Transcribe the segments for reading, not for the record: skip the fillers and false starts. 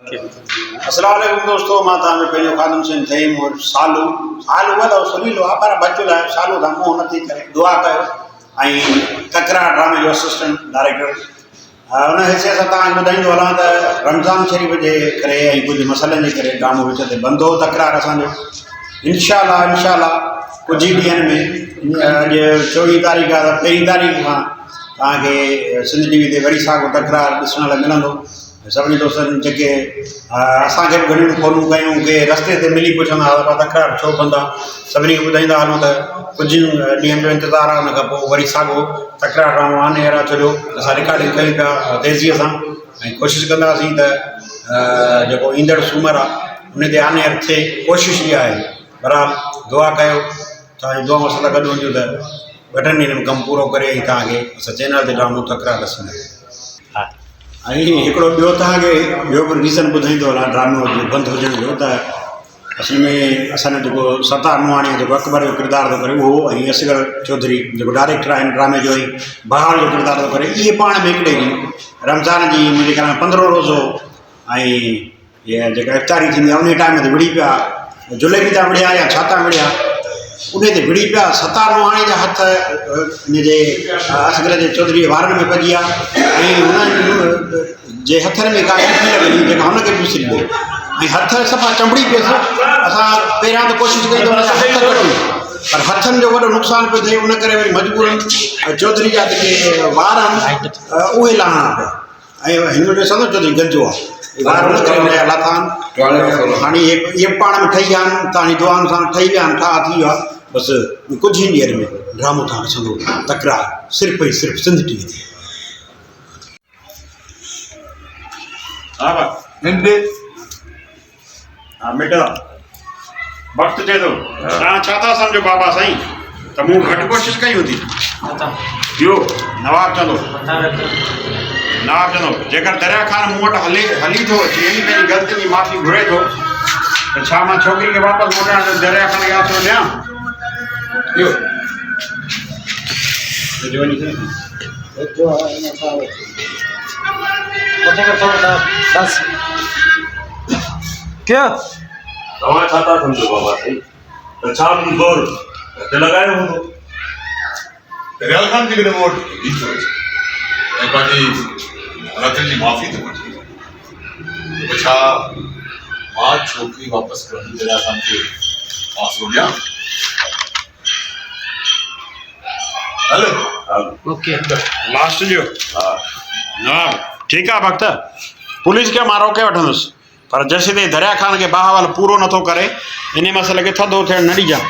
अस्सलाम वालेकुम दोस्तों, मां तव्हांजो पंहिंजो ख़ादम सिंह थईम और सालू वॾो सुरीलो आहे पर बचो लाइ सालू खां मुंहुं नथी करे दुआ कयो। ऐं तकरार ड्रामे जो असिस्टेंट डायरेक्टर हुन हैसियत सां तव्हांखे ॿुधाईंदो हलां त रमज़ान शरीफ़ जे करे ऐं कुझु मसइलनि जे करे ड्रामो विच ते बंदि हो। तकरार असांजो इंशाअल्लाह कुझु ई ॾींहंनि में अॼु 24 तारीख़ आहे त 1 तारीख़ खां तव्हांखे सिंध टीवी ते वरी साॻियो तकरार ॾिसण लाइ मिलंदो। सभिनी दोस्तनि जेके असांखे बि घणियूं फ़ोनूं कयूं के रस्ते ते मिली पुछंदा हुआ तकरार छो बंदि आहे, सभिनी खे ॿुधाईंदा हलूं त कुझु ॾींहंनि जो इंतज़ारु आहे। हुन खां पोइ वरी साॻियो तकरार ड्रामो आने अहिड़ा छॾियो असां रिकॉर्डिंग कयूं पिया तेज़ीअ सां ऐं कोशिशि कंदासीं त जेको ईंदड़ सूमरु आहे उन ते आने थिए। कोशिशि इहा आहे, बराबरि दुआ कयो तव्हांजी दुआ सां गॾु वञो त 2 ॾींहंनि में कमु पूरो करे ऐं तव्हांखे असां चैनल ते ड्रामो तकरार ॾिसंदा। ऐं हिकिड़ो ॿियो तव्हांखे ॿियो बि रीज़न ॿुधाईंदो हलां ड्रामो जो बंदि हुजण जो त असल में असांजो जेको सरदार नवाणी जेको अकबर जो किरदारु थो करे उहो ऐं असगर चौधरी जेको डायरेक्टर आहिनि ड्रामे जो ऐं बहार जो किरदारु थो करे, इहे पाण में हिकिड़े ॾींहुं रमज़ान जी मुंहिंजे ख़्याल में 15 रोज़ो ऐं इहा जेका इफ़्तारी थींदी आहे उन टाइम ते विड़ी पिया जुलेबी था विड़िया या छा था विड़िया उन ते विड़ी पिया। सरदार नवाणी जा हथ हिनजे असगर जे चौधरी वारनि में पइजी विया ऐं हुननि जे हथनि में का लॻी जेका हुनखे बि विसरी वियो ऐं हथ सफ़ा चंबड़ी पियसि। असां पहिरियां त कोशिशि कई त हथ कढूं पर हथनि जो वॾो नुक़सानु पियो थिए, उन करे वरी मजबूरनि चौधरी जा जेके वार आहिनि उहे लाहिणा पिया ऐं हिन में ॾिसंदो चौधरी गंजो आहे वार उन करे हुनजा लाथा आहिनि। हाणे इहे पाण में ठही विया आहिनि, तव्हांजी दुआनि सां ठही विया आहिनि, ठाह थी वियो आहे। बसि कुझु ई ॾींहंनि में ड्रामो तव्हां ॾिसंदो तकरार सिर्फ़ु ऐं सिर्फ़ु सिंध टीवी ते। हा भाई हा मिटा वक़्तु चए थो तव्हां छा था सम्झो बाबा साईं त मूं घटि कोशिशि कई हूंदी। ॿियो नवाब चवंदो जेकर दरिया ख़ान मूं वटि हली थो अची ऐं पंहिंजी ग़लतियुनि जी माफ़ी घुरे थो त छा मां छोकिरी खे वापसि मोटाइण दरिया ख़ान खे आसिरो ॾियां? ॿियो क्या तव्हां छा था सम्झो बाबा साईं त छा मूं ज़ोर हिते लॻायो हूंदो? दरियाल ख़ान जे कॾहिं मूं वटि ईंदी थो अचे ऐं पंहिंजी ग़लतियुनि जी माफ़ी थो वठे, छा मां छोकिरी वापसि करण दरिया ख़ान खे आसिरो ॾियां? हलो ओके लास्ट जो हा नवाब ठीकु आहे वक़्तु पुलिस खे मां रोके वठंदुसि पर जेसीं ताईं दरिया ख़ान खे बहावल पूरो नथो करे इन मसइले खे थधो थियणु न ॾिजां।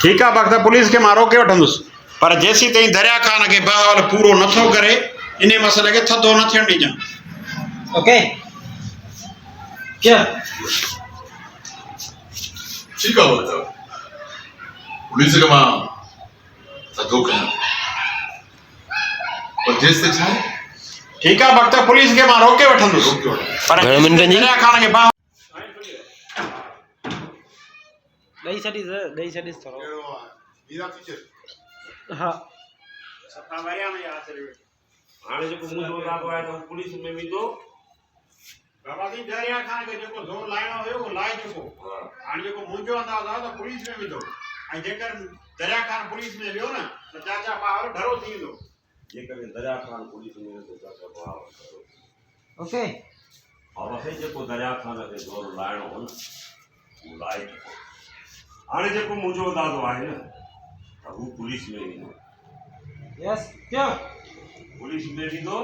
ठीकु आहे वक़्तु पुलिस खे मां रोके वठंदुसि पर जेसीं ताईं दरिया ख़ान खे बहावल पूरो नथो करे इन मसइले खे थधो न थियणु ॾिजां। ओके क्या ठीकु आहे वक़्तु पुलिस खे मां थधो कयां पर जेसि ताईं छा आहे ठीकु आहे वक़्तु पुलिस खे मां रोके वठंदुसि पर दरिया ख़ान खे ॾेई छॾीस थोरो। हा हाणे जेको मुंहिंजो इरादो आहे त हू पुलिस में वेंदो। बाबा साईं दरिया ख़ान खे जेको ज़ोर लाहिणो हुयो उहो लाहे चुको। हाणे जेको मुंहिंजो अंदाज़ आहे त पुलिस में वेंदो ऐं जेकर दरिया ख़ान पुलिस में वियो न त चाचा ॿार डरो थी वेंदो। जेकर दरिया ख़ान पुलिस में वेंदो चाचा भाउ ओके बाबा साईं जेको दरिया ख़ान खे ज़ोर लाहिणो हो न उहो लाहे चुको। हाणे जेको मुंहिंजो अंदाज़ो आहे न त हू पुलिस में वेंदो। यस क्या पुलिस में वेंदो